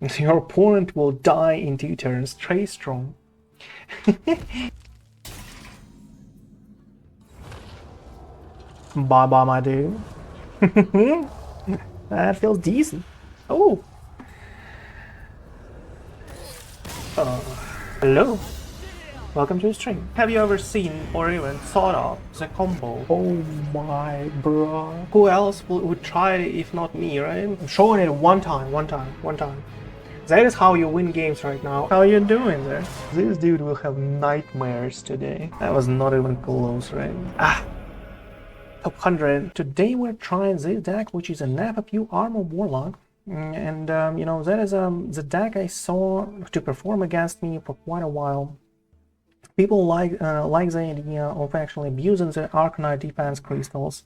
Your opponent will die in 2 turns. Stay strong. Bye bye, my dude. That feels decent. Oh. Hello. Welcome to the stream. Have you ever seen or even thought of the combo? Oh my bro. Who else would try it if not me, right? I'm showing it one time. That is how you win games right now. How you doing there? This dude will have nightmares today. That was not even close, right? Top 100. Today we're trying this deck, which is an FFU Armor Warlock. And you know, that is the deck I saw to perform against me for quite a while. People like the idea of actually abusing the Arkonite defense crystals,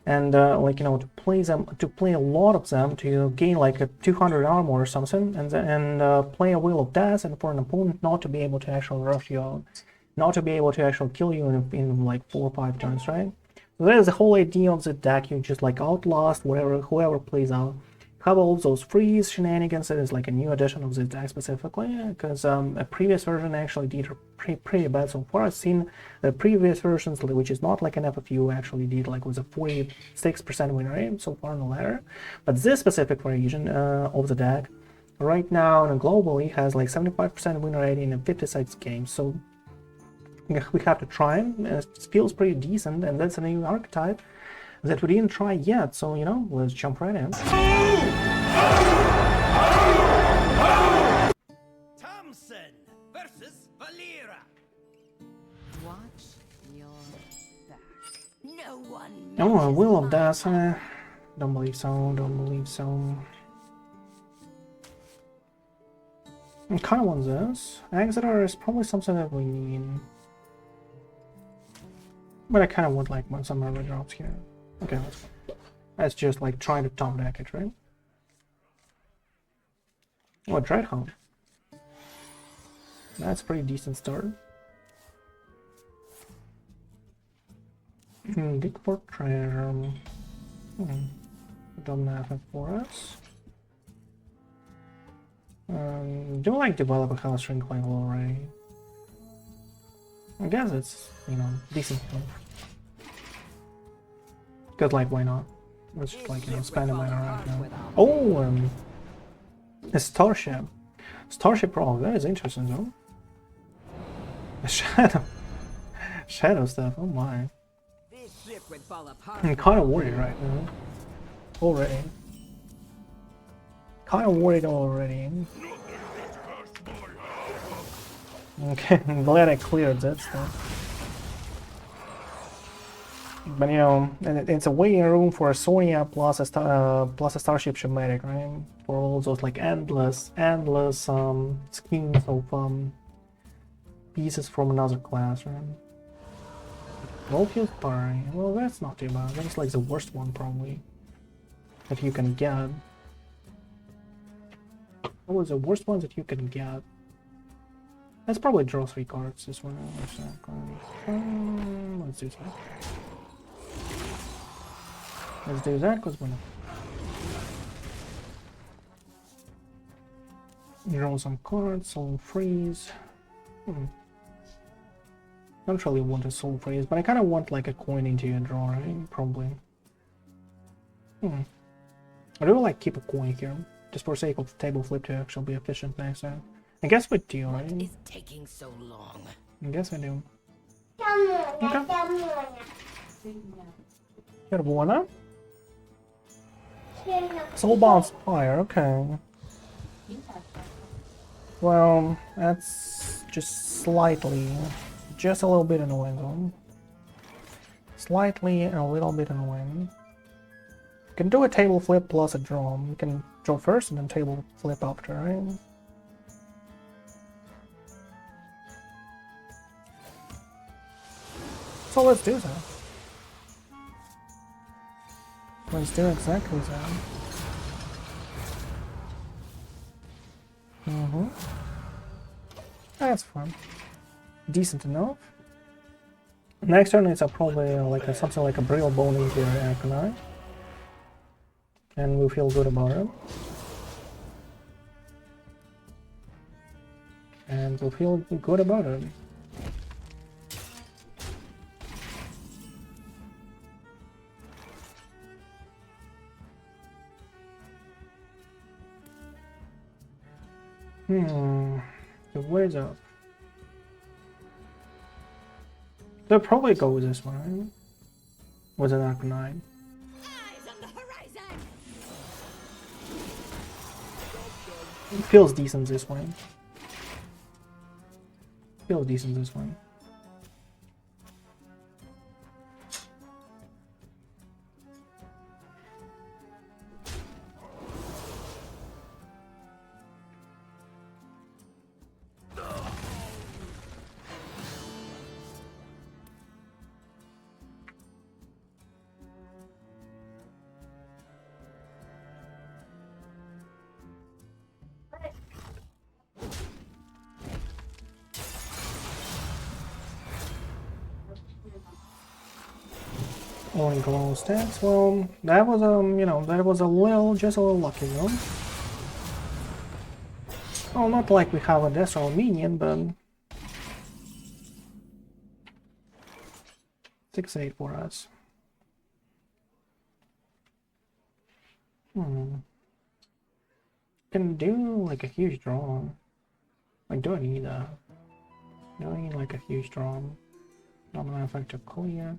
and like, you know, to play a lot of them to gain like a 200 armor or something, and play a Wheel of Death, and for an opponent not to be able to actually rush you out, not to be able to actually kill you in like 4 or 5 turns, right? So that is the whole idea of the deck. You just like outlast whoever plays out. Have all those freeze shenanigans. That is like a new addition of this deck specifically, because a previous version actually did pretty bad so far. I've seen the previous versions, which is not like an FFU, actually did like with a 46% win rate so far on the ladder. But this specific variation of the deck right now and globally has like 75% win rate in 56 games. So we have to try it. It feels pretty decent, and that's a new archetype that we didn't try yet, so you know, let's jump right in. Thompson versus Valera. Watch your back. No one. Oh, a Wheel of Death. Don't believe so. I kind of want this. Exodar is probably something that we need, but I kind of want like some other drops here. Okay, let's just like try to top deck it, right? Oh, Dreadhound. That's a pretty decent start. Dig for treasure. Domino Effect for us. Do like develop a Felstring Harp already? I guess it's, you know, decent enough. Because, like, why not? Let's just, like, you know, spend a mana right now. Oh, a Starship. Starship Roll, that is interesting, though. A Shadow stuff, oh my. I'm kind of worried right now. Already. Okay, I'm glad I cleared that stuff. But you know, it's a waiting room for a Sonia plus a Starship Schematic, right? For all those like endless schemes of pieces from another class, right? Volfuse Parry. Well, that's not too bad. That's like the worst one probably that you can get. What was the worst one that you can get? Let's probably draw 3 cards this one. Let's do that. Let's do that because we're not. Draw some cards, Soulfreeze. Don't really want a Soulfreeze, but I kind of want like a coin into a draw, right? Probably. I do like keep a coin here, just for sake of table flip to actually be efficient next time. I guess we do, right? What is taking so long? I guess I do. Okay. Herbuana? Soulbound Spire, okay. Well, that's just slightly, just a little bit annoying though. Slightly and a little bit annoying. You can do a table flip plus a draw. You can draw first and then table flip after, right? So let's do that. Let's do exactly that. That's fun. Decent enough. Next turn it's probably like something like a Brittlebone into Arkonite. And we feel good about it. and we'll feel good about it. So what is up? They'll probably go with this one, right? Was an Arkonite. Eyes on the horizon. It feels decent this way. Feels decent this way. Only global stats. Well, that was you know, that was just a little lucky, though. Well, not like we have a Desral minion, but 6-8 for us. Can do like a huge draw. Like, do I need that? Do I need like a huge draw? Domino Effect to clear.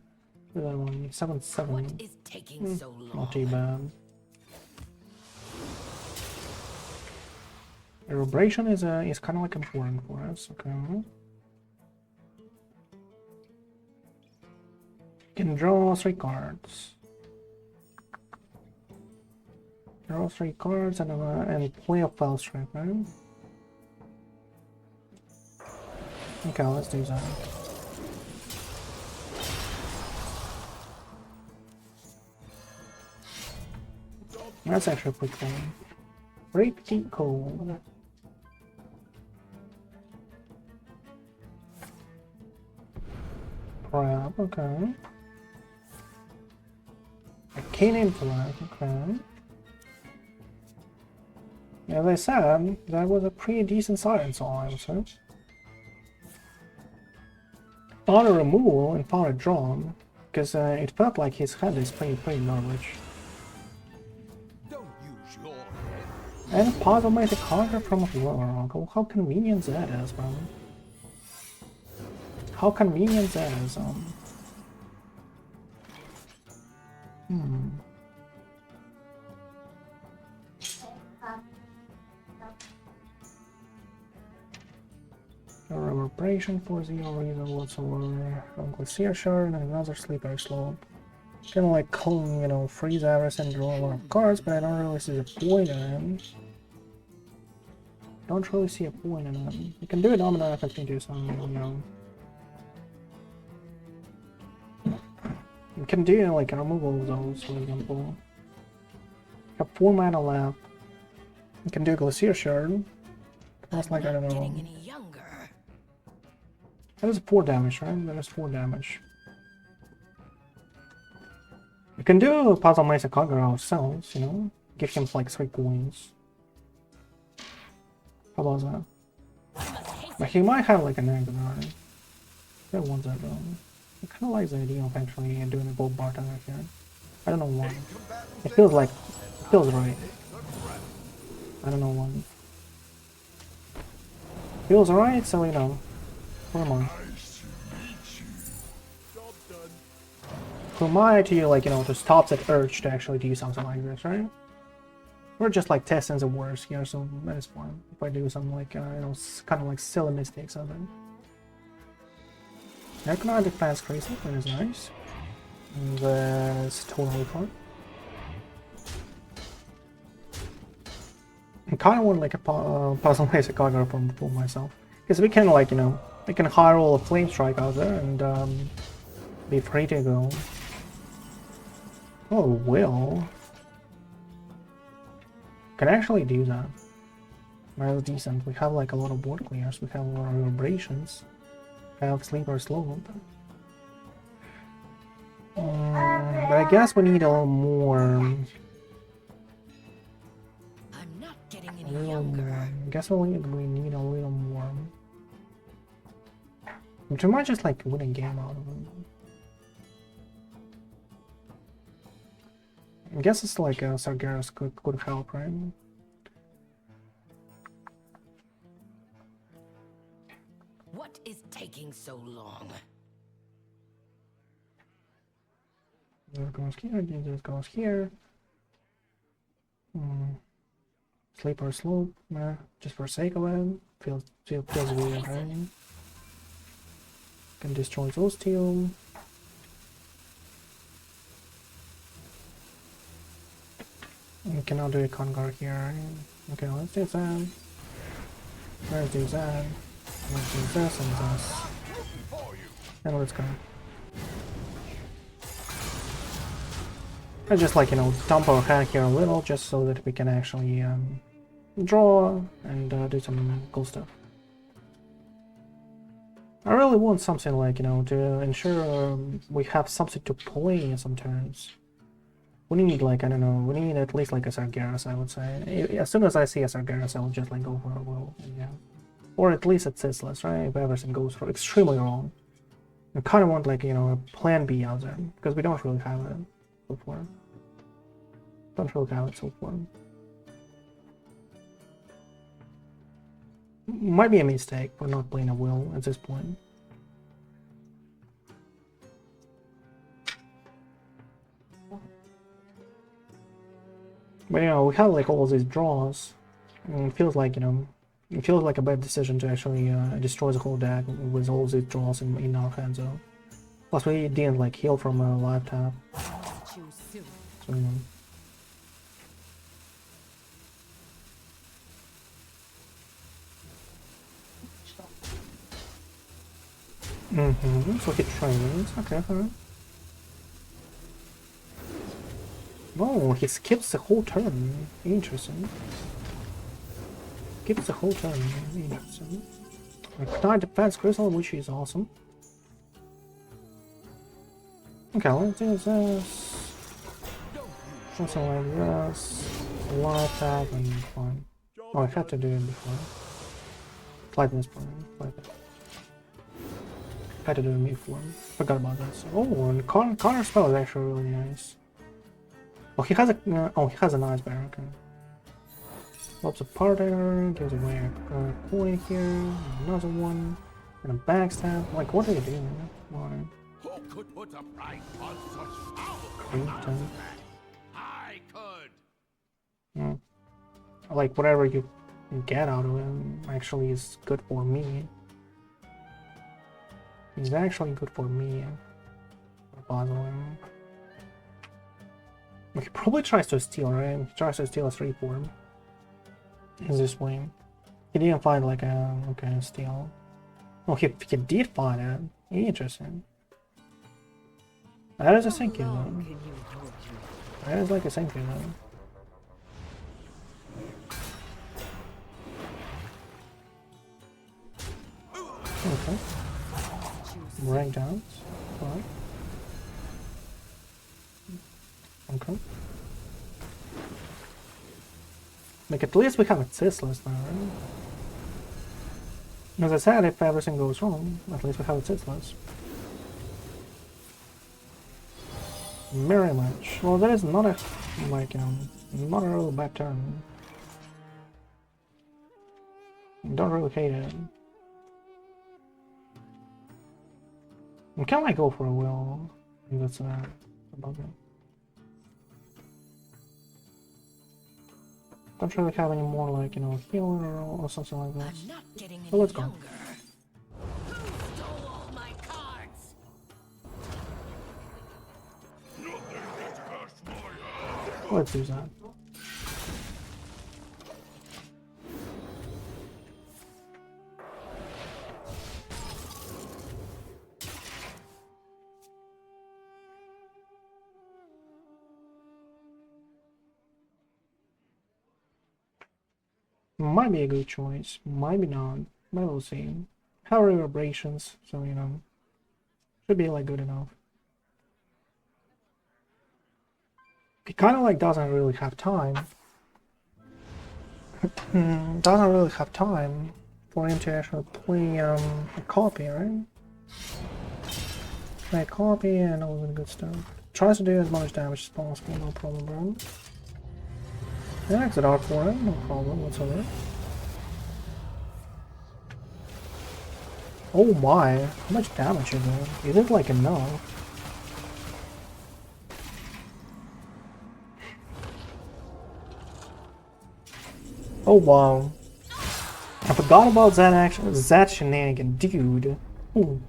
That one, 7-7. What is taking so long? Not too bad. Reverberation is kind of like important for us. Okay. Can draw 3 cards. Draw 3 cards and play a Felstring, right? Okay, let's do that. That's actually pretty cool. Pretty cool. Crap, okay. I can't intellect, okay. As I said, that was a pretty decent science, all I would say. Auto removal and power drawn, because it felt like his head is pretty garbage. And puzzle made a counter from a Warlock. How convenient that is, man. How convenient that is, A Reverberation for 0 reason whatsoever. From Glacial Shard and another Sleeper Slope. Kind of like, you know, freeze Aris and draw a lot of cards, but I don't really see the point in it. Don't really see a point in it. You can do a Domino Effect into some, you know. You can do like a removal of those, for example. You have 4 mana left. You can do a Glacial Shard. That's like, I don't know. That is 4 damage, right? That is 4 damage. You can do Puzzle Maze Kagura ourselves, you know? Give him like 3 coins. How about that? But he might have like an Exodar. I want that though. I kinda like the idea of actually doing a gold Bartender here. I don't know why. It feels like, it feels right. I don't know why. Feels right, so you know. Where am I? Who am I to, like, you know, to stop that urge to actually do something like this, right? We're just like testing the worst here, so that is fine. If I do some like, you know, kind of like silly mistakes of it. Arkonite defense crazy, that is nice. That's totally fun. I kind of want like a puzzle basic Kagura for myself. Because we can, like, you know, we can hire all a Flame Strike out there and be free to go. Oh, will. Can actually do that. That's decent. We have like a lot of board clears. We have a lot of Reverberations. We have Sleeper Slope. But I guess we need a little more. I'm not getting any younger. I guess we need a little more. But we might just like win a game out of it. I guess it's like Sargeras could help, right? What is taking so long? This goes here, this goes here. Sleep or slope, just for sake of it. Feels weird, right? Can destroy those two. We cannot do a conquer here, right? Okay, let's do that. Let's do that. Let's do this and this. And let's go. I just like, you know, dump our hand here a little just so that we can actually draw and do some cool stuff. I really want something like, you know, to ensure we have something to play sometimes. We need like, I don't know, we need at least like a Sargeras, I would say. As soon as I see a Sargeras, I will just like go for a will, yeah. Or at least it's Ceaseless, right? If everything goes for extremely wrong. I kind of want like, you know, a plan B out there, because we don't really have it so far. Don't really have it so far. Might be a mistake for not playing a will at this point. But you know, we have like all these draws. And it feels like, you know, it feels like a bad decision to actually destroy the whole deck with all these draws in our hands. Though. Plus, we didn't like heal from a live tap. So, you know. So he trains. Okay, alright. Oh, he skips the whole turn. Interesting. Skips the whole turn. Interesting. Arkonite defense crystal, which is awesome. Okay, let's do this. Something like this. Live tap and fine. Oh, I had to do it before. Flight misplay. Had to do it before. Forgot about this. Oh, and counter spell is actually really nice. Oh, he has a nice bear. Okay. Lots of Bartender, gives away a coin here, another one, and a backstab. Like, what are you doing? Why? Who could put a price on such power? I could. Like, whatever you get out of him actually is good for me. He's actually good for me. By the way. He probably tries to steal, right? He tries to steal a 3-form. In this way. He didn't find like a steal. Oh, he did find it. Interesting. That is a thank you though. That is like a thank you though. Okay. Rank down. Right. Okay. Like, at least we have it Ceaseless now, right? As I said, if everything goes wrong, at least we have it Ceaseless. Very much. Well, that is not a, like, not a real bad turn. Don't really hate it. We can, like, go for a will. That's about it. Don't really have any more, like, you know, healer or something like that. I'm not getting So let's go. younger. Who stole all my cards? Let's do that. Might be a good choice, might be not, but we'll see. Have reverberations, so you know, should be like good enough. He kind of like doesn't really have time. Doesn't really have time for him to actually play a copy, right? Make copy and all that good stuff. Tries to do as much damage as possible, no problem, bro. Yeah, Exodar for him, no problem whatsoever. Oh my, how much damage is it? Is it like enough? Oh wow. I forgot about that action, that shenanigan, dude. Ooh.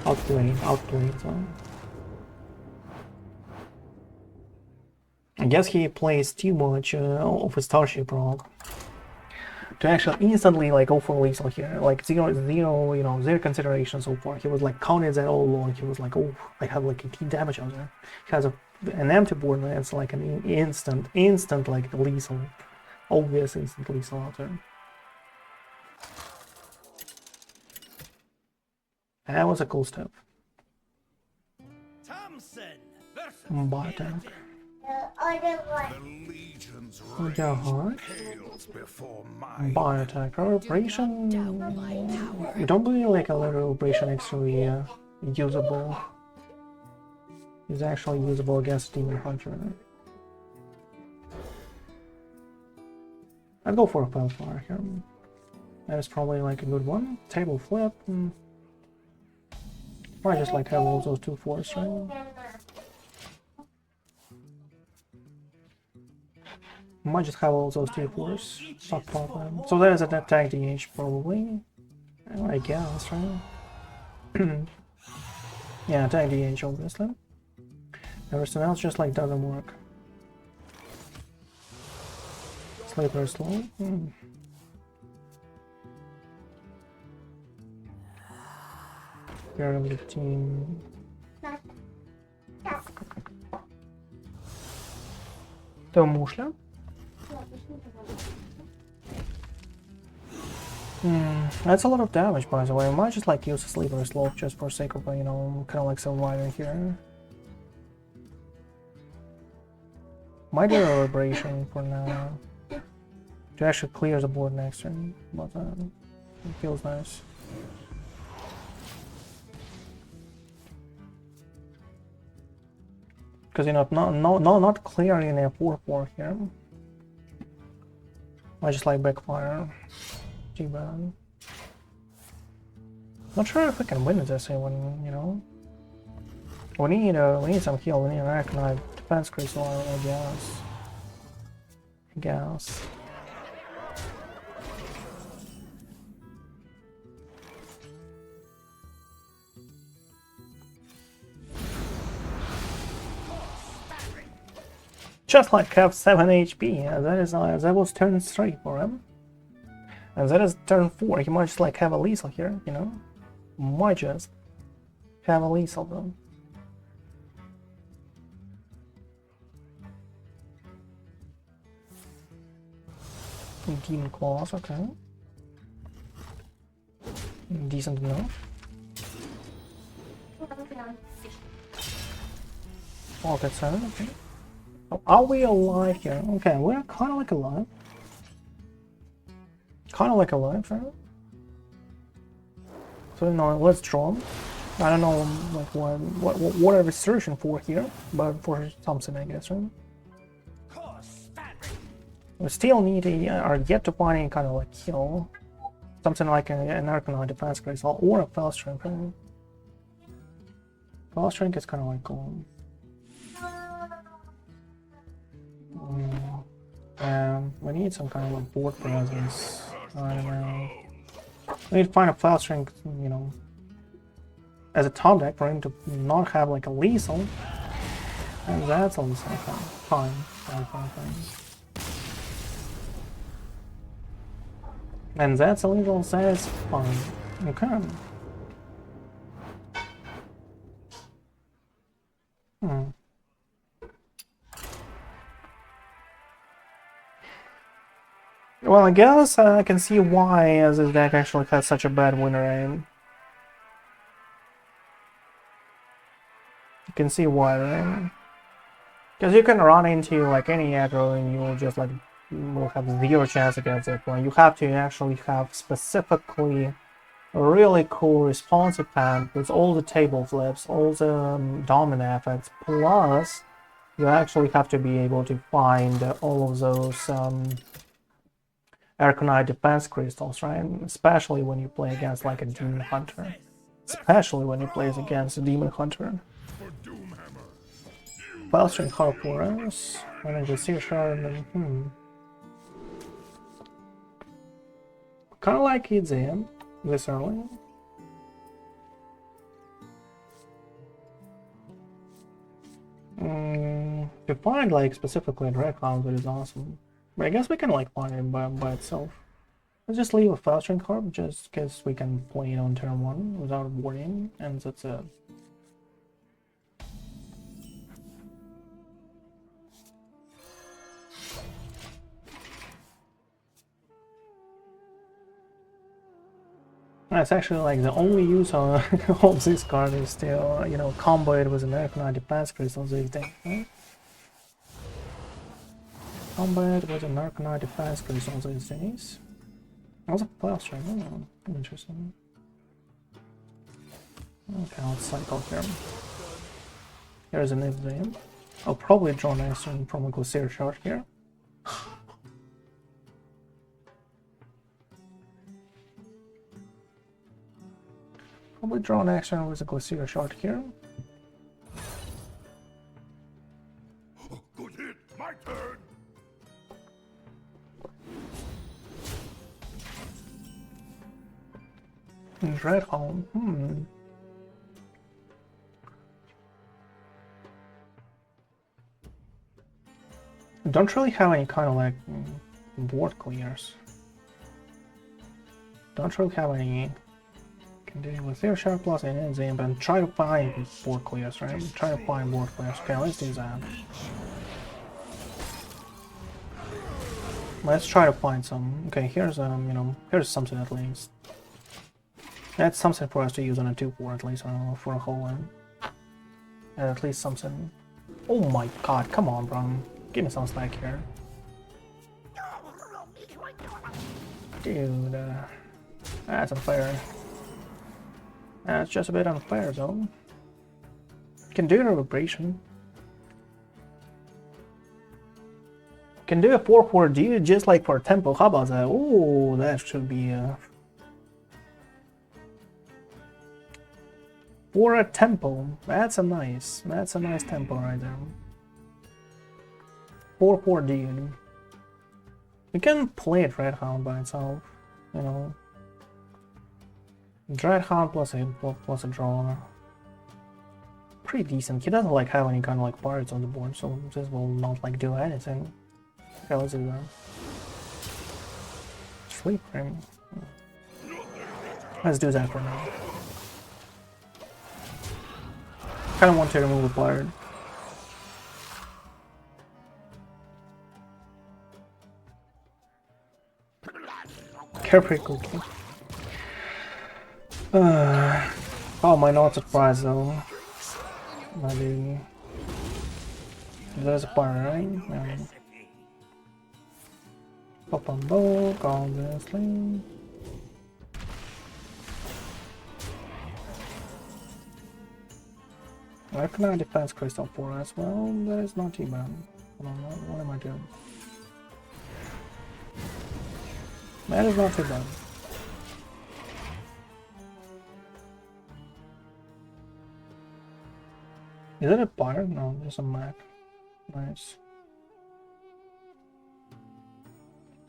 Outplayed, so. I guess he plays too much of a Starship Rock to actually instantly like go for lethal here. Like zero, you know, zero consideration so far. He was like counted that all along. He was like, oh, I have like 18 damage out there. He has an empty board and it's like an instant like lethal. Obvious instant lethal out there. That was a cool step. Bartender. The legions Heart. pales before my Bar attack. Reverberation. You don't believe like a reverberation actually usable. Is actually usable against Demon Hunter. I'd go for a Felfire here. That is probably like a good one. Table flip. Might just like have all those 2 force, right? Might just have all those 2 force. Stockpile them. So there's an attack DH probably. I guess, right? Yeah, attack DH obviously. Everything else just like doesn't work. Sleeper slow. You're on the team. To muszla? That's a lot of damage, by the way. I might just like use a sleeper slope just for sake of, you know, kind of like surviving here. Might do a reverberation for now. To actually clear the board next turn, but it feels nice. Because, you know, not clearing a 4-4 here. I just like backfire. Too bad. Not sure if we can win this when, you know. We need some heal, we need an Arkonite defense crystal, I guess. Just like have 7 HP, that was turn 3 for him. And that is turn 4, he might just like have a lethal here, you know? Might just have a lethal though. Demon Claws, okay. Decent enough. Pocket 7, okay. Are we alive here? Okay, we're kind of like alive. Right? So, you know, let's draw them. I don't know like what are we searching for here, but for something, I guess, right? We still need are yet to find any kind of like kill. Something like an Arkonite defense crystal or a Felstring. Right? Felstring is kind of like cool. We need some kind of like board presence. I don't know. We need to find a Felstring, you know, as a top deck for him to not have like a lethal. And that's a lethal fine. And that's a lethal satisfying. Okay. Well, I guess I can see why this deck actually has such a bad win rate. You can see why, right? Because you can run into like any aggro and you will just like will have 0 chance against it. Well, you have to actually have specifically a really cool responsive hand with all the table flips, all the domino effects, plus you actually have to be able to find all of those Arkonite defense crystals, right? Especially when you play against like a demon hunter. Especially when you play against a demon hunter. Felstring Harp for us. And Glacial Shard and kinda like Kil'jaeden this early. To find like specifically Dreadhound, that is awesome. But I guess we can like find it by itself. Let's just leave a Felstring Harp just because we can play it on turn 1 without warning, and that's it. It's actually like the only use of this card is to, you know, combo it with an Arkonite defense crystal these days, right? Combo it with an Arkonite defense crystal these days. That was a Felstring, oh, interesting. Okay, let's cycle here. Here's an Exodar. I'll probably draw next turn from a Glacial Shard here. Probably draw an action with a Glacial Shard here. Good hit, my turn. Dreadhound, Don't really have any kind of like board clears. Don't really have any. Can do with their sharp plus and enzyme, but try to find board clears, right? Try to find board clears. Okay, let's do that. Let's try to find some. Okay, here's you know, here's something at least. That's something for us to use on a 2-4 at least, for a whole one. And at least something. Oh my god, come on, bro. Give me some slack here. Dude, that's unfair. That's just a bit unfair, though. Can do a Reverberation. Can do a 4-4 dude just like for tempo. How about that? Oh, that should be for a tempo. That's a nice tempo right there. 4-4 dude. You can play Dreadhound by itself, you know. Dreadhound plus a draw. Pretty decent. He doesn't like have any kind of like pirates on the board, so this will not like do anything. Okay, let's do that. Sleep frame. Let's do that for now. Kinda want to remove a pirate. Carefree cookie. How am I not surprised though? Maybe there's a pirate, right? Pop on book, obviously. I can defense crystal for as well. That is not too bad. Hold on, what am I doing? That is not too bad. Is it a pirate? No, it's a Mac. Nice.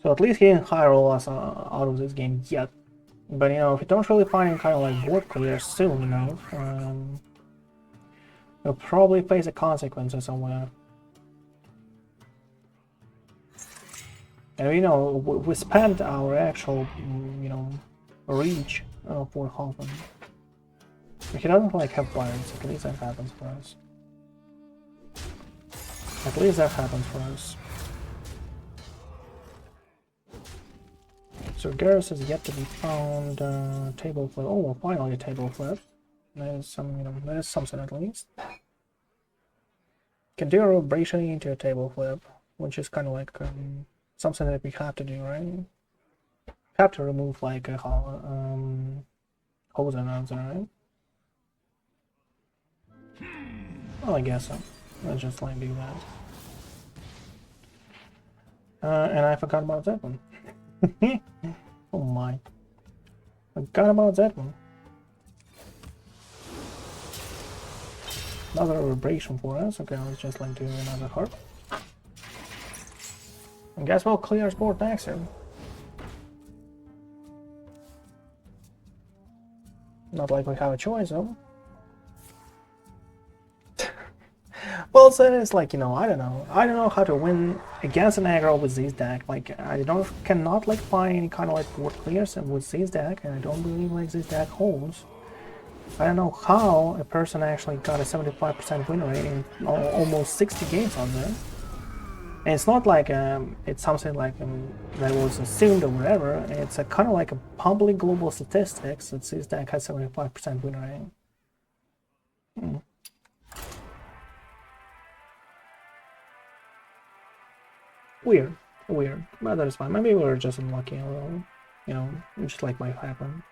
So at least he didn't hire all us out of this game yet. But you know, if you don't really find any kind of like board clear soon enough, you'll probably face the consequences somewhere. And you know, we spent our actual, you know, reach for Hoffman. If he doesn't like have pirates, at least that happens for us. At least that happens for us. Sargeras is yet to be found. Table flip. Oh, well, finally a table flip. There's some, you know, there's something at least. Can do a Reverberation into a table flip, which is kind of like something that we have to do, right? We have to remove like a Pose an answer, right? Well, I guess so. Let's just like do that. And I forgot about that one. Oh my. Forgot about that one. Another reverberation for us. Okay, let's just like do another harp. And guess we'll clear board next turn. Not like we have a choice, though. Well, so it's like, you know, I don't know how to win against an aggro with this deck. Like, I cannot like find any kind of like board clears with this deck, and I don't believe like this deck holds. I don't know how a person actually got a 75% win rate in almost 60 games on there. And it's not like it's something like that was assumed or whatever. It's a kind of like a public global statistics that this deck has 75% win rate. Weird, but that is fine. Maybe we're just unlucky a little, you know, just like might happen.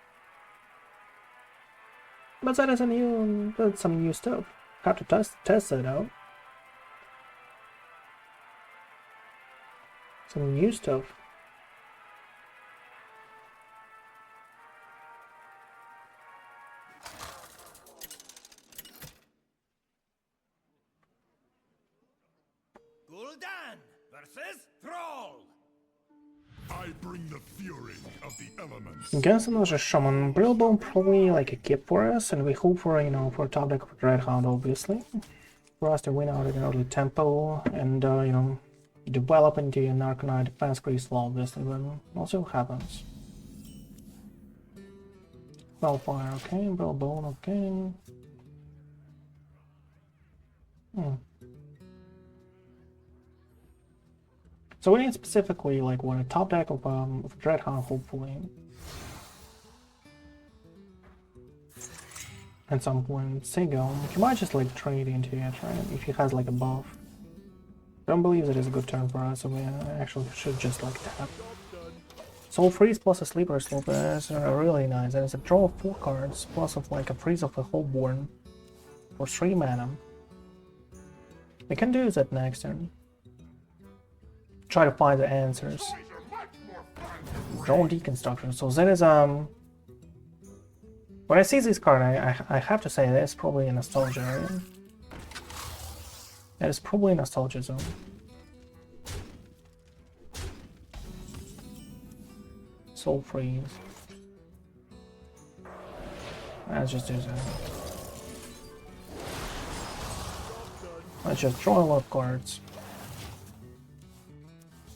But that's some new stuff. Have to test it out. Some new stuff. Gul'dan versus Thrall. I bring the fury of the elements. Against another shaman, Brittlebone probably like a keep for us, and we hope for, you know, for top deck of Dreadhound, obviously, for us to win out at an early tempo and you know, develop into an Arkonite defense crystal, obviously, but we'll see what happens. Felfire, okay, Brittlebone, okay. So we need specifically like what a top deck of Dreadhound, hopefully. At some point, Sigil, he might just like trade into it, right? If he has like a buff. I don't believe that is a good turn for us, so we actually should just like tap. Soulfreeze plus a Sleeper Slope is really nice. And it's a draw of 4 cards, plus of like a freeze of a Hullborn for 3 mana. We can do that next turn. Try to find the answers. Drone Deconstruction. So that is when I see this card, I have to say that it's probably a nostalgia area. That is probably a nostalgia zone. Soulfreeze. Let's just do that. Let's just draw a lot of cards.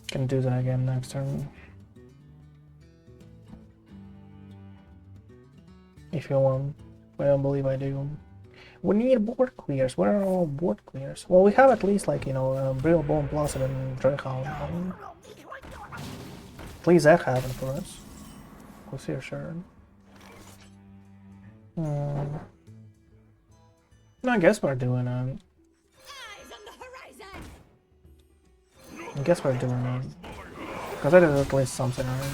Can do that again next turn. If you want. I don't believe I do. We need board clears. Where are all board clears? Well, we have at least like, you know, Brittlebone Blossom and Dreadhound. Please that happen for us. Glacial Shard. I guess we're doing I guess we're doing it. Because that is at least something, right?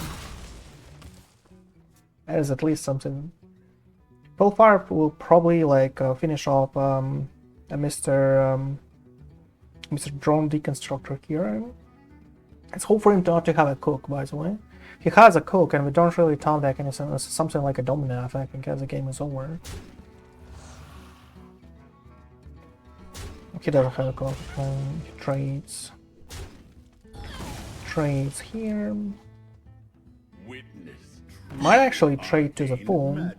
That is at least something. Felfire will probably like finish off a Mr. Drone Deconstructor here. Let's hope for him not to have a cook, by the way. He has a cook and we don't really top deck anything, something like a Domino Effect in case the game is over. He doesn't have a cook, he trades. Trades here. Might actually trade to the pool.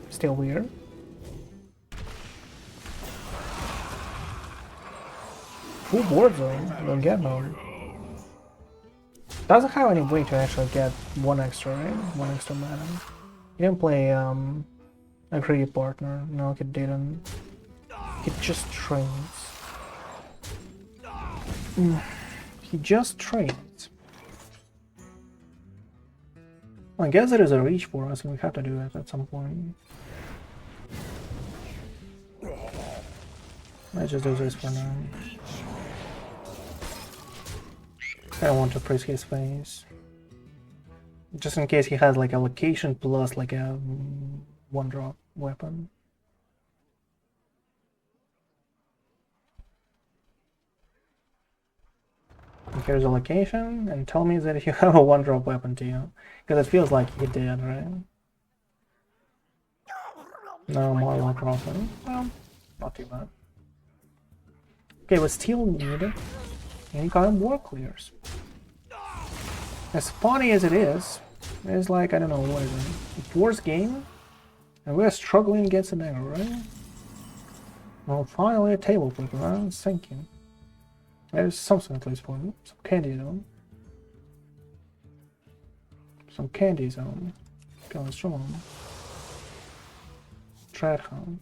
Still weird. Full board zone, don't get none. Doesn't have any way to actually get one extra, right? One extra mana. He didn't play a greedy partner. No, he didn't. He just trades. He just trades. I guess there is a reach for us and we have to do it at some point. Let's just do this for now. I don't want to press his face. Just in case he has like a location plus like a one drop weapon. And here's a location, and tell me that if you have a one drop weapon to you. Because it feels like he did, right? No, more like roughly. Well, not too bad. Okay, we still need any kind of war clears. As funny as it is, it's like, I don't know, what is it? The fourth game? And we're struggling against an error, right? Well, finally a table flipper, right? Thank you. There's something at least for me. Some candy zone. Some candy zone. Okay, let's show them. Dreadhound.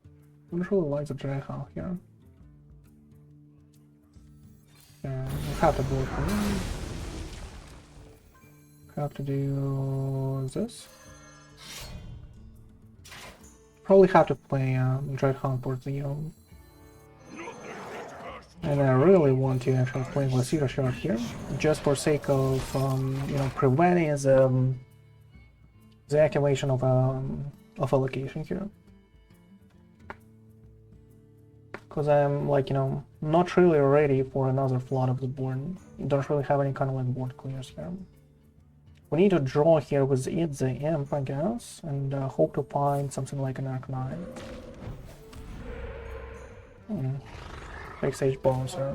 I don't really like the Dreadhound here. Yeah, we have to board for him. Have to do this. Probably have to play Dreadhound for Zero. And I really want to actually play Glacial Shard here, just for sake of you know, preventing the activation of a location here. Because I'm like, you know, not really ready for another flood of the board. Don't really have any kind of like board clears here. We need to draw here with it the imp, I guess, and hope to find something like an Arkonite. Big stage bouncer.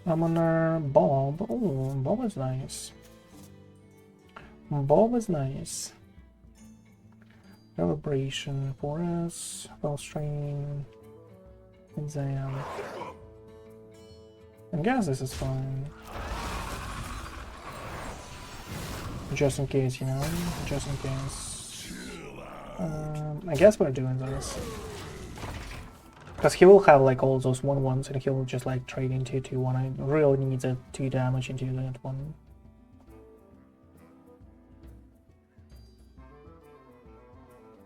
Summoner Bob. Oh, Bob is nice. Bob is nice. Reverberation for us. Felstring. Exam. I guess this is fine. Just in case, you know. Just in case. I guess we're doing this. Because he will have like all those 1/1s and he will just like trade into 2/1. I really need the 2 damage into that one.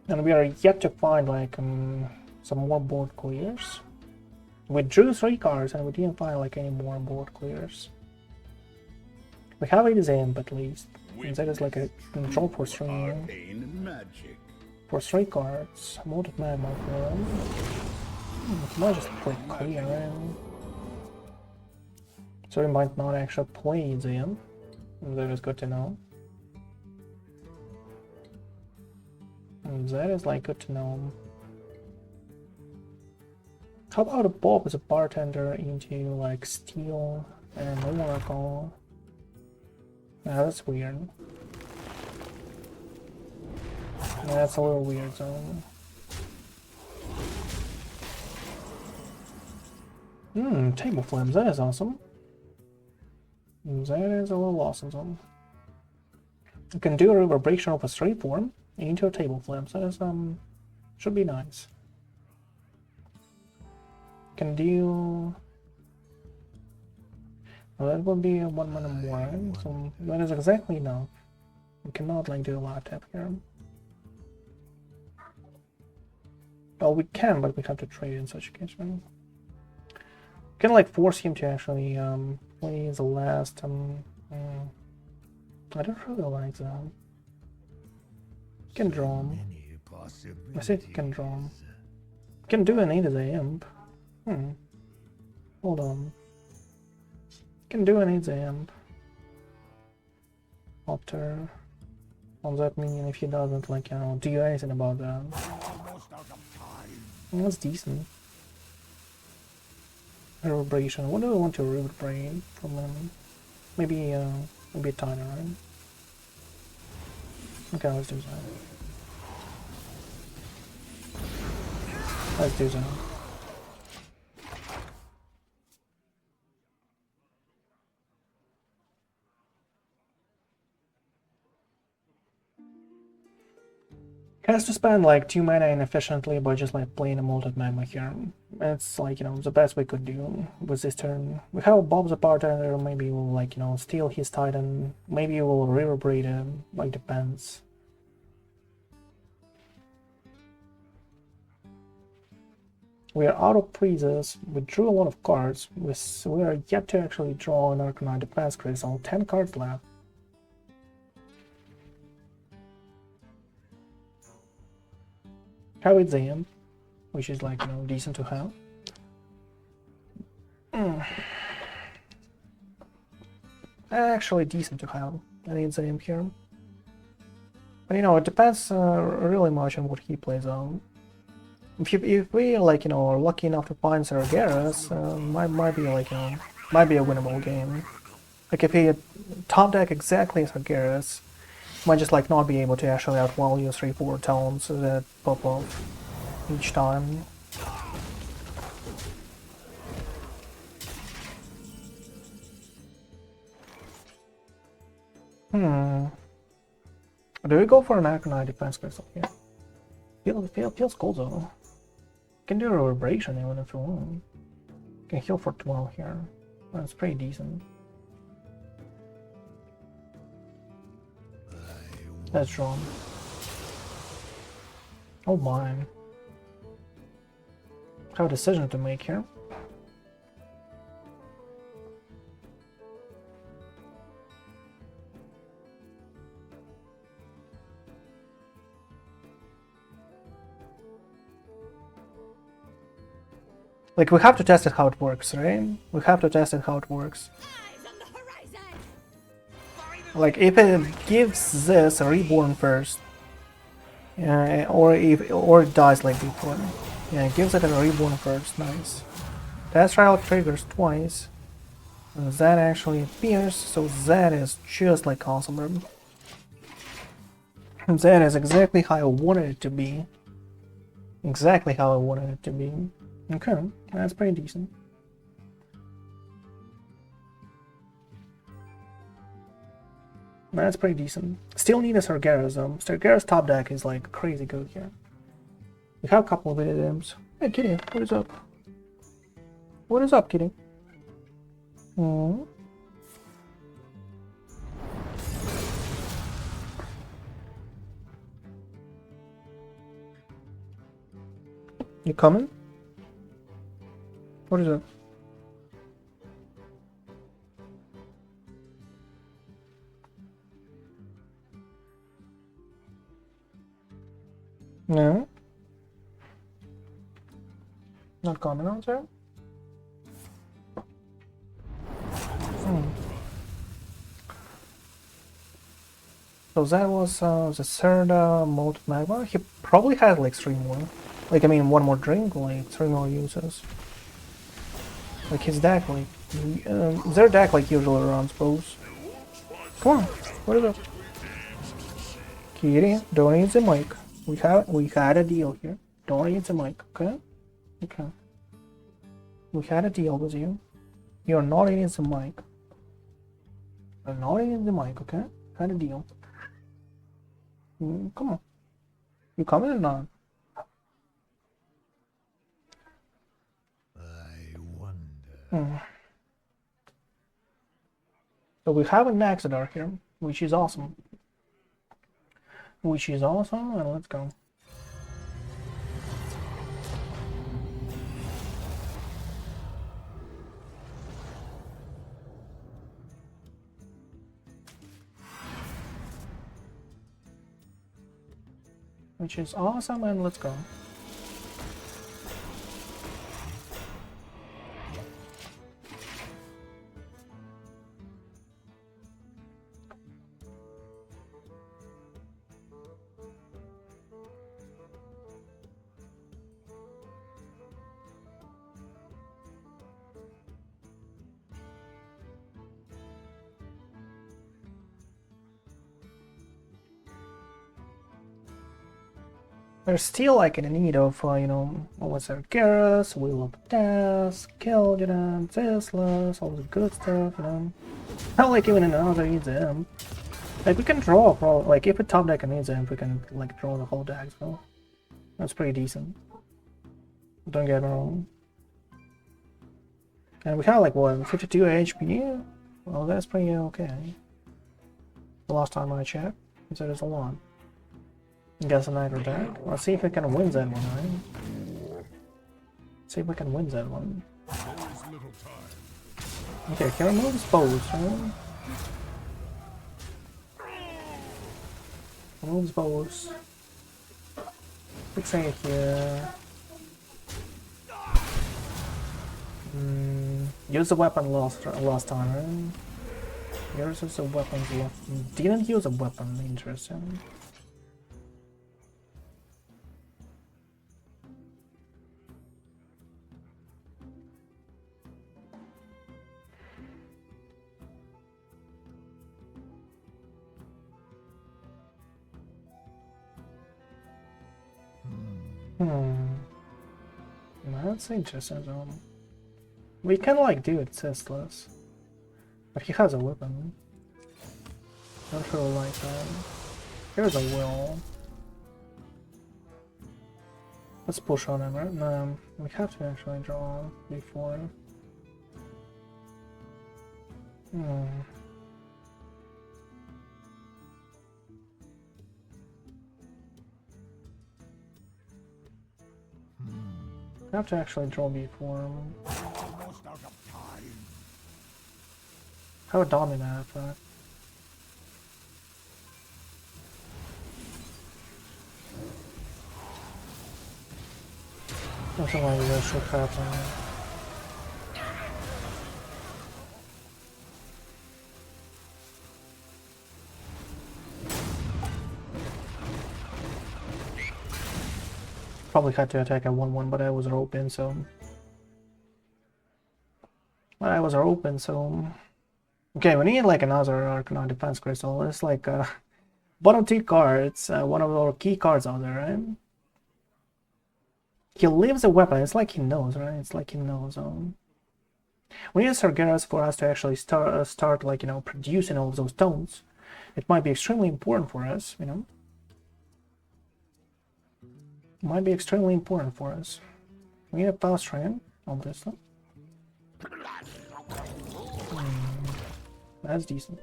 And we are yet to find like some more board clears. We drew 3 cards and we didn't find like any more board clears. We have a Zamp at least. And that is like a control for 3. For 3 cards. Molded Magma for them. Might just play clear. So we might not actually play Zamp. That is good to know. And that is like good to know. How about a Bob as a bartender into like Steel and Oracle? Yeah, that's weird. Yeah, that's a little weird, so. Table flames, that is awesome. That is a little awesome, so. You can do a reverberation of a straight form into a table flames, that is, should be nice. Can do. Well, that would be a 1 mana more, right? So that is exactly enough. We cannot like do a lot tap here. Well, we can, but we have to trade in such a case, right? We can like force him to actually play the last. I don't really like that. Can draw him. I said he can draw him. Can do an 8 as a imp. Hold on. Can do an 8 amp. Opter. On that minion if he doesn't like, you know, do anything about that. Well, that's decent. Reverberation. What do I want to reverberate from him? Maybe maybe a tiner, right? Okay, let's do that. Let's do that. Has to spend like 2 mana inefficiently by just like playing a molded magma here. It's like, you know, the best we could do with this turn. We have Bob's a Bartender, maybe we'll like, you know, steal his Titan, maybe we'll reverberate him, like depends. We are out of freezes. We drew a lot of cards. We are yet to actually draw an Arkonite Defense Crystal. 10 cards left. Kil'jaeden, which is like, you know, decent to have. Actually decent to have. I need Zayim here. But you know, it depends really much on what he plays on. If we like, you know, are lucky enough to find Sargeras, might be like, you know, might be a winnable game. Like if he top deck exactly Sargeras, might just like not be able to actually outvalue 3-4 talents that pop up each time. Do we go for an Arkonite Defense Crystal here? Feels cool though. Can do a Reverberation even if you want. Can heal for 12 here. That's pretty decent. That's drawn. Oh my. I have a decision to make here. Like, we have to test it how it works, right? We have to test it how it works. Eyes on the horizon. Like, if it gives this a reborn first, or it dies like before. Yeah, it gives it a reborn first, nice. Test trial triggers twice. That actually appears, so that is just like awesome. That is exactly how I wanted it to be. Exactly how I wanted it to be. Okay, that's pretty decent. That's pretty decent. Still need a Sargeras though. Sargeras top deck is like crazy good here. We have a couple of items. Hey Kitty, what is up? What is up, Kitty? Hmm. You coming? What is it? No. Not coming on, sir? So that was the third mode magma. He probably had like 3 more. Like, I mean, 1 more drink, like 3 more uses. Like his deck, like their deck, like usually runs both. Come on, what is up? Kitty, don't need the mic. We had a deal here. Don't need the mic, okay? Okay. We had a deal with you. You're not eating the mic. You're not eating the mic, okay? Had a deal. Come on. You coming or not? So we have an Exodar here, which is awesome. And let's go. Which is awesome, and let's go. We're still like in need of, you know, what's Sargeras, Wheel of Death, Kil'jaeden, Ceaseless, all the good stuff, you know. Not like even another EZM. Like we can draw, probably, like if we top deck an EZM, we can like draw the whole deck as well. That's pretty decent. Don't get me wrong. And we have like what, 52 HP? Well, that's pretty okay. The last time I checked, he said it's a lot. Guess an aggro deck. Let's see if we can win that one, right? See if we can win that one. There is little time. Okay, he removes bows, right? Removes bows. Fixate here. Use the weapon last time, right? Uses the weapons last. Didn't use a weapon, interesting. That's interesting though. We can like do it ceaseless. But he has a weapon. Not sure I like that. Here's a will. Let's push on him, right? No, we have to actually draw before. I have to actually draw before. Almost out of time. Have a Domino Effect. Nothing like this should happen. Probably had to attack at 1-1, but I was open, so. Okay, we need like another Arkonite defense crystal. It's like bottom 2 cards, one of our key cards out there, right? He leaves a weapon. It's like he knows, right? It's like he knows. We need Sargeras for us to actually start like, you know, producing all of those tones. It might be extremely important for us, you know. Might be extremely important for us. We need a Felstring, obviously. That's decent.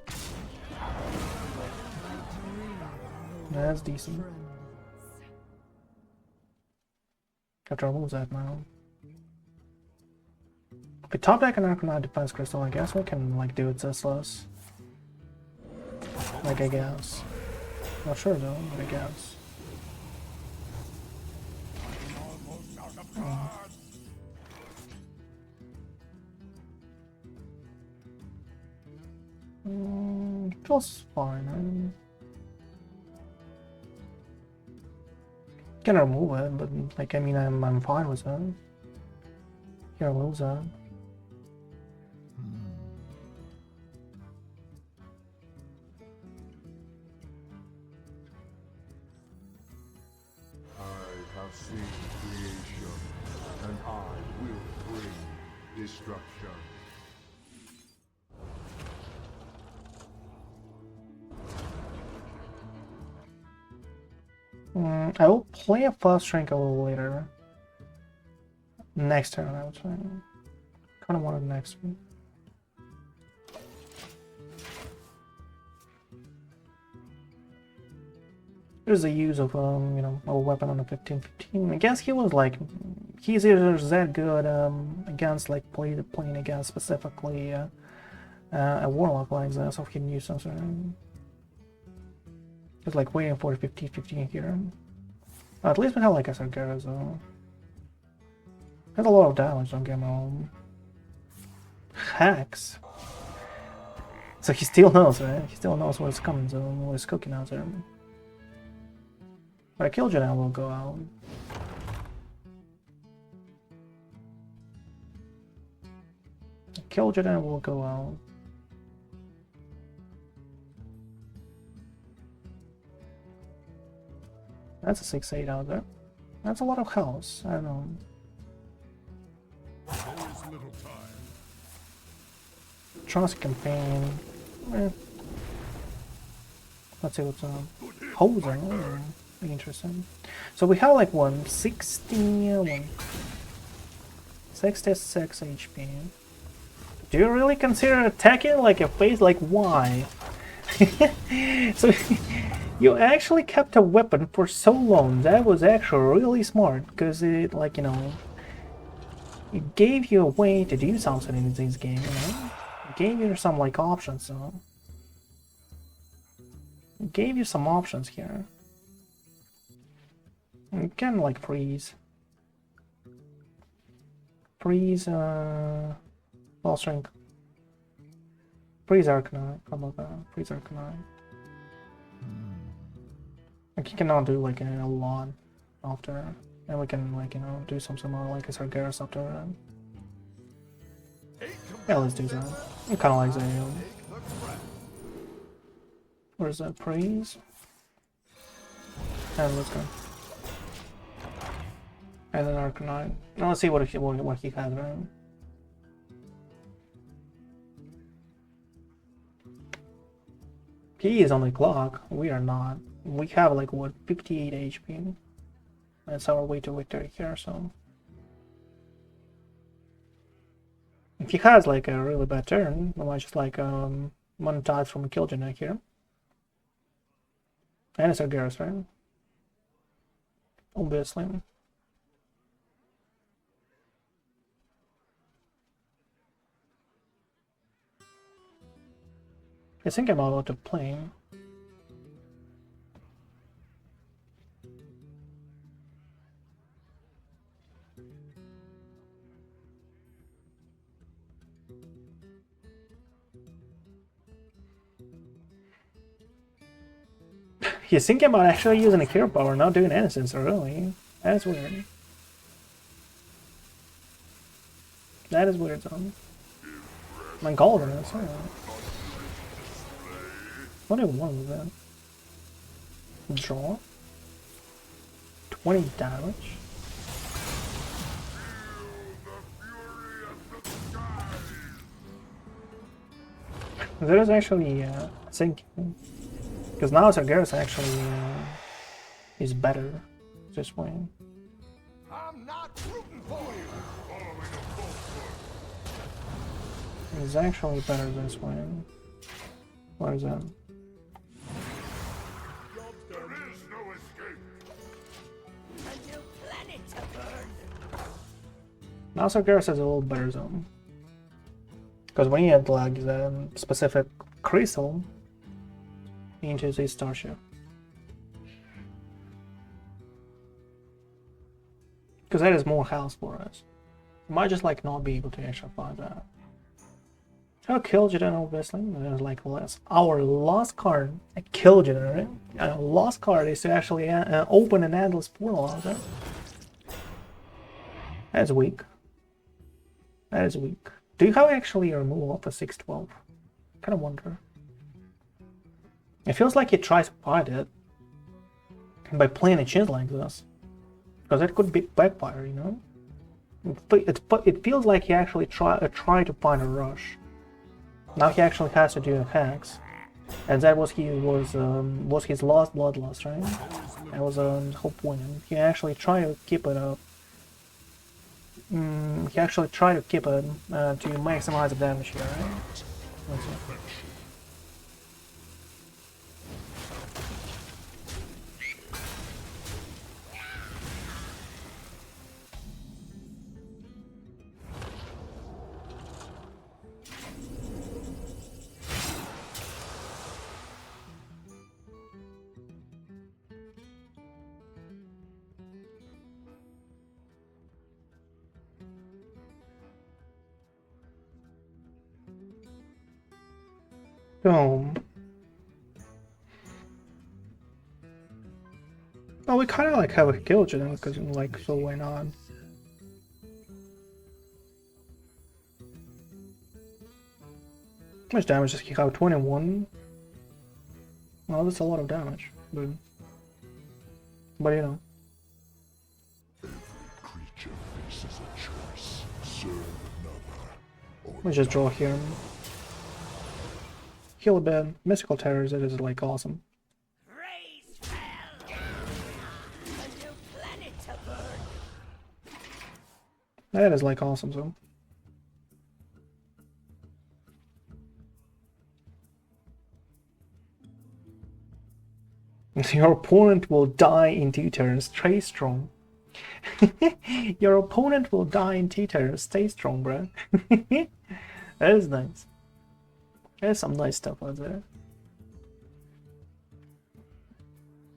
That's decent. Have to remove that now. Okay, top deck and Arkonite defense crystal. I guess we can like do it ceaseless. Like I guess. Not sure though, but I guess. Feels fine. Can remove it, but like I mean, I'm fine with that. Can remove that. I have seen creation, and I will bring destruction. I will play a Felstring a little later. Next turn, I would say. Kind of want it next one. There's the use of you know, a weapon on a 15-15. I guess he was like, he's either that good against like playing against specifically a warlock like that, so he can use something. He's like waiting for 15-15 here. At least we have like a Sargeras though. Has a lot of damage, don't get me wrong. Hacks. So he still knows, right? He still knows what's coming, so what's cooking out there. But Kil'jaeden will go out. Kil'jaeden will go out. That's a 6-8 out there. That's a lot of health. I don't know. There is little time. Trust campaign. Let's see what's up. Hoser. Oh, interesting. So we have like 66 HP. Do you really consider attacking like a phase? Like why? So you actually kept a weapon for so long. That was actually really smart because it, like, you know, It gave you a way to do something in this game, you know? It gave you some like options, so it gave you some options here. You can like freeze. Freeze Felstring. Freeze Arkonite. How about that? Freeze Arkonite. Like you cannot do like a lot after, and we can like, you know, do something more like a Sargeras after that. Yeah, let's do that. I kind of like the where's that praise? And let's go. And then Arkonite. Now let's see what he has around. He is on the clock. We are not. We have like what, 58 HP. That's our way to victory here. So if he has like a really bad turn, we might just like monetize from Kil'jaeden here. And it's Sargeras, right? Obviously. I think I'm about to play. He's thinking about actually using a cure power, not doing anything, so really. That's weird. That is weird, son. My golden is, alright. What do I want with that? Draw? 20 damage? There is actually thinking. Because now Sargeras actually is better this way. I'm not rooting for you. It's actually better this way. Where is that? There is no escape. A new planet to burn. Now Sargeras has a little better zone. Because when you had like the specific crystal into the starship. Because that is more health for us. We might just like not be able to actually find that. Oh, Kil'jaeden obviously. There's like our last card, a Kil'jaeden, right? Our last card is to actually open an endless portal out there. That is weak. That is weak. Do you have actually a removal of the 612? Kind of wonder. It feels like he tries to fight it by playing a chance like this, because it could be backfire, you know. It feels like he actually tried to find a rush. Now he actually has to do a hex, and that was his last bloodlust, right? That was whole point. He actually tried to keep it up. He actually tried to keep it to maximize the damage here, right? Let's see. Oh, we kind of like have a Kil'jaeden because like, so why not? How much damage does he have? 21? Well, that's a lot of damage, but you know. Creature faces a choice. Serve another. Let's just draw here. Heal a bit. Mystical Terrors, it is like awesome. Raise hell. A new planet to burn. That is like awesome, so. Your opponent will die in 2 turns. Stay strong. Your opponent will die in teeter. Stay strong, bro. That is nice. There's some nice stuff out there.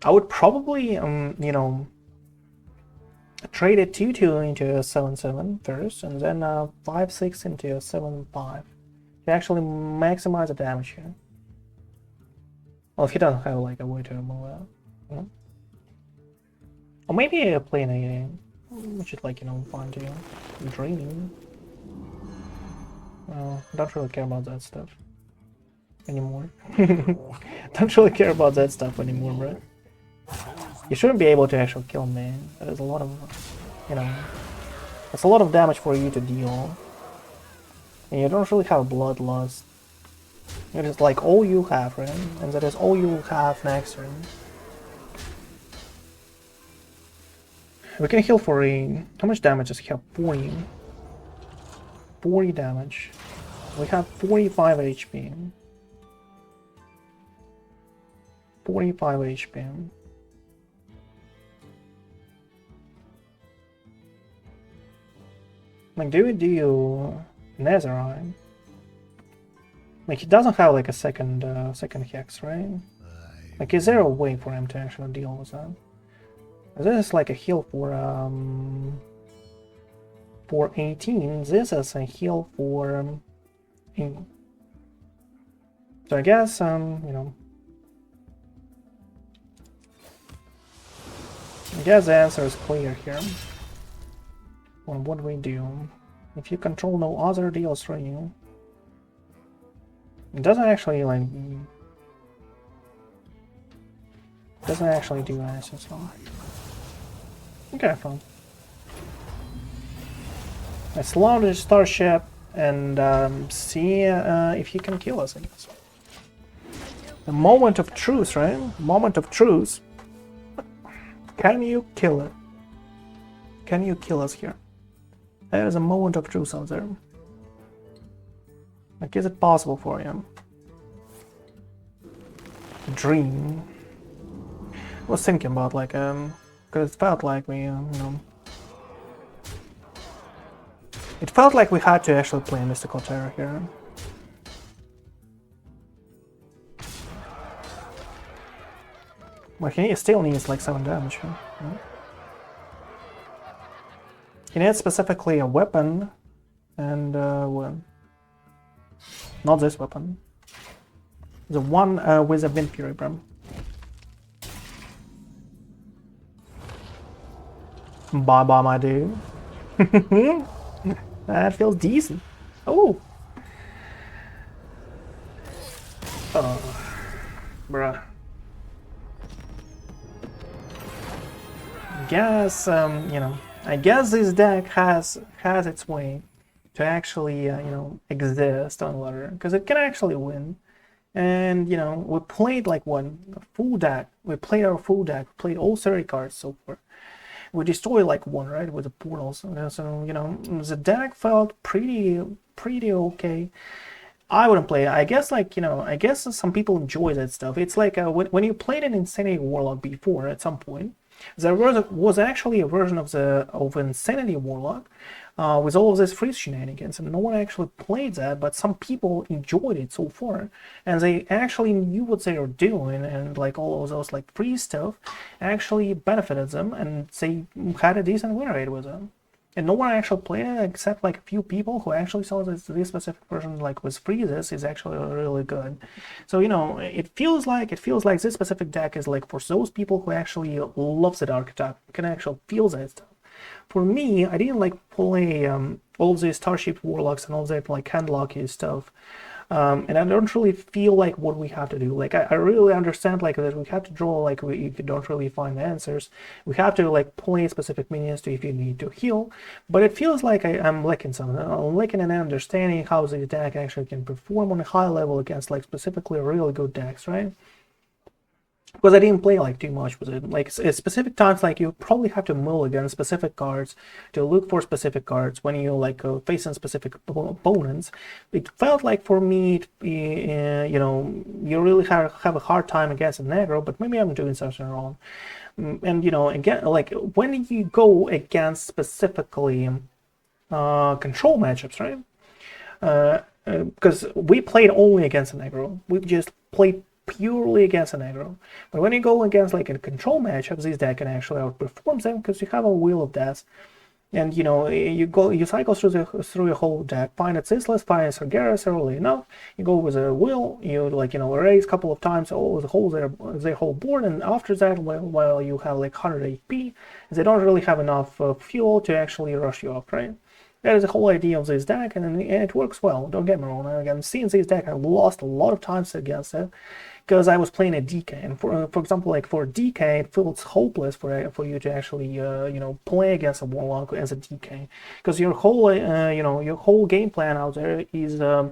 I would probably, you know, trade a 2/2 into a 7/7 first, and then 5/6 into a 7/5 to actually maximize the damage here. Well, if he doesn't have like a way to remove that, you know? Or maybe a play which is like, you know, fun to draining. Well, I don't really care about that stuff anymore. Don't really care about that stuff anymore, bro. You shouldn't be able to actually kill me. That is a lot of, you know, that's a lot of damage for you to deal. And you don't really have bloodlust. It is like all you have, right? And that is all you will have next turn. We can heal for a... How much damage does he have? 40. 40 damage. We have 45 HP. 45 HP. Like, do we do Netherite? Like, he doesn't have like a second hex, right? Like, is there a way for him to actually deal with that? This is like a heal for 18. This is a heal for 8. So I guess you know, I guess the answer is clear here. Well, what do we do? If you control no other deals for you, it doesn't actually like do anything. So. Okay, fine. Let's launch the starship and see if he can kill us, I guess. The moment of truth, right? Moment of truth. Can you kill it? Can you kill us here? There is a moment of truth out there. Like, is it possible for him? Dream. I was thinking about like because it felt like we, you know, it felt like we had to actually play Mystical Terror here. But he still needs like 7 damage. Huh? Yeah. He needs specifically a weapon, and well, not this weapon. The one with a Wind Fury Brim. Bye bye, my dude. That feels decent. Oh. Bruh. Guess you know, I guess this deck has its way to actually you know, exist on ladder, because it can actually win. And you know, we played like a full deck. We played our full deck. We played all 30 cards so far. We destroyed like one, right, with the portals. So you know, the deck felt pretty okay. I wouldn't play it. I guess, like, you know, I guess some people enjoy that stuff. It's like when you played an Insanity Warlock before at some point, there was actually a version of Insanity Warlock with all of this freeze shenanigans, and no one actually played that, but some people enjoyed it so far, and they actually knew what they were doing, and like all of those like freeze stuff actually benefited them, and they had a decent win rate with them. And no one actually played it except like a few people who actually saw that this specific version, like with freezes, is actually really good. So you know, it feels like this specific deck is like for those people who actually love that archetype, can actually feel that stuff. For me, I didn't like play all of these Starship Warlocks and all that like handlocky stuff. And I don't really feel like what we have to do. Like, I really understand like that we have to draw, like, if you don't really find the answers, we have to like play specific minions to if you need to heal. But it feels like I'm lacking something. I'm lacking an understanding how the deck actually can perform on a high level against like specifically really good decks, right? Because I didn't play like too much with it. Like at specific times, like you probably have to mill against specific cards to look for specific cards when you like facing specific opponents. It felt like for me, you know, you really have a hard time against an aggro, but maybe I'm doing something wrong. And you know, again, like when you go against specifically control matchups, right? Because we played only against an aggro. We just played purely against an aggro. But when you go against like a control matchup, this deck can actually outperform them because you have a Wheel of Death. And you know, you cycle through your whole deck, find a Ceaseless, find a Sargeras early enough, you go with a Will, you like, you know, raise a couple of times their whole board, and after that, while you have like 100 HP, they don't really have enough fuel to actually rush you off, right? That is the whole idea of this deck, and it works well, don't get me wrong. I've seen this deck, I lost a lot of times against it, because I was playing a DK, and for example, like for DK, it feels hopeless for you to actually you know, play against a Warlock as a DK, because your whole you know, your whole game plan out there is to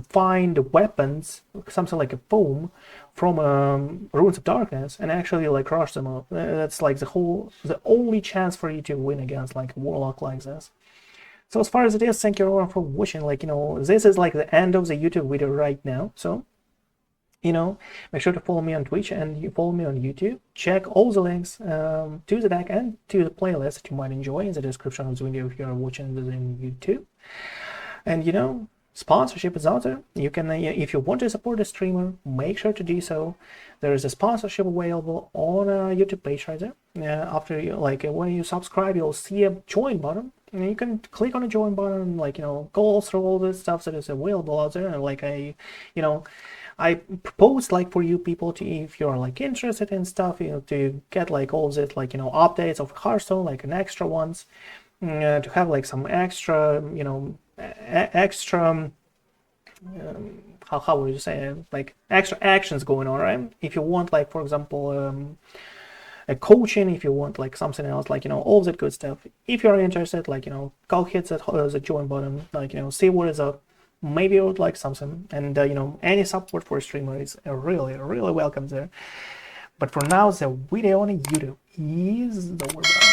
find weapons, something like a foam, from Ruins of Darkness, and actually like rush them up. That's like the only chance for you to win against like a Warlock like this. So as far as it is, thank you everyone for watching. Like, you know, this is like the end of the YouTube video right now, so you know, make sure to follow me on Twitch and you follow me on YouTube. Check all the links to the deck and to the playlist that you might enjoy in the description of the video if you're watching this in YouTube. And you know, sponsorship is out there. You can, if you want to support a streamer, make sure to do so. There is a sponsorship available on a YouTube page right there. After you, like, when you subscribe, you'll see a join button. And you can click on the join button and, like, you know, go through all the stuff that is available out there. And like, you know, I propose like for you people to, if you're like interested in stuff, you know, to get like all this, like, you know, updates of Hearthstone, like an extra ones, to have like some extra, you know, extra, how would you say it? Like extra actions going on, right? If you want, like, for example, a coaching, if you want like something else, like, you know, all that good stuff. If you're interested, like, you know, go hit the join button, like, you know, see what is up. Maybe you would like something, and you know, any support for a streamer is really welcome there. But for now, the video on YouTube is over.